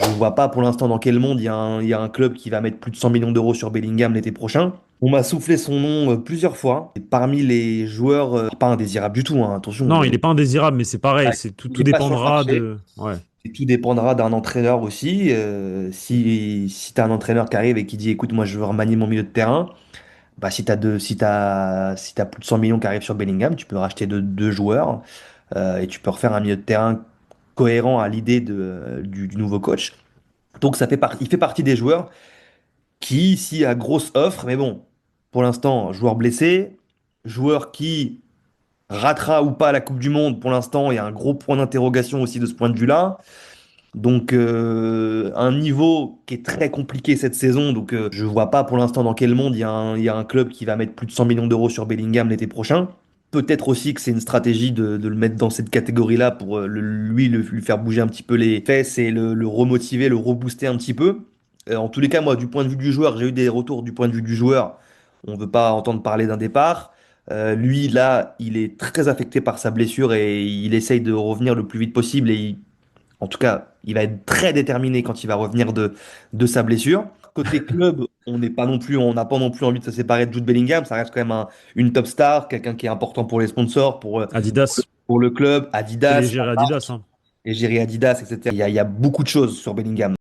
Je vois pas pour l'instant dans quel monde il y a un club qui va mettre plus de 100 millions d'euros sur Bellingham l'été prochain. On m'a soufflé son nom plusieurs fois. Et parmi les joueurs, pas indésirables du tout, hein, attention, Non, il n'est pas indésirable, mais c'est pareil. il Tout n'est pas sur le dépendra marché. de. Ouais. Et tout dépendra d'un entraîneur aussi. Si tu as un entraîneur qui arrive et qui dit, écoute, moi je veux remanier mon milieu de terrain, bah, si t'as plus de 100 millions qui arrivent sur Bellingham, tu peux racheter deux joueurs et tu peux refaire un milieu de terrain cohérent à l'idée du nouveau coach. Donc il fait partie des joueurs qui, ici, a grosse offre, mais bon, pour l'instant, joueur blessé, joueur qui ratera ou pas la Coupe du Monde, pour l'instant, il y a un gros point d'interrogation aussi de ce point de vue-là. Donc, un niveau qui est très compliqué cette saison. Donc, je vois pas pour l'instant dans quel monde il y a un club qui va mettre plus de 100 millions d'euros sur Bellingham l'été prochain. Peut-être aussi que c'est une stratégie de le mettre dans cette catégorie-là pour lui faire bouger un petit peu les fesses et le remotiver, le rebooster un petit peu. En tous les cas, moi, du point de vue du joueur, j'ai eu des retours du point de vue du joueur. On ne veut pas entendre parler d'un départ. Lui, là, il est très affecté par sa blessure et il essaye de revenir le plus vite possible en tout cas, il va être très déterminé quand il va revenir de sa blessure. Côté club, on n'a pas non plus envie de se séparer de Jude Bellingham. Ça reste quand même une top star, quelqu'un qui est important pour les sponsors, Adidas. pour le club, Et Adidas, léger Adidas, hein. l'égérie Adidas, etc. Il y a beaucoup de choses sur Bellingham.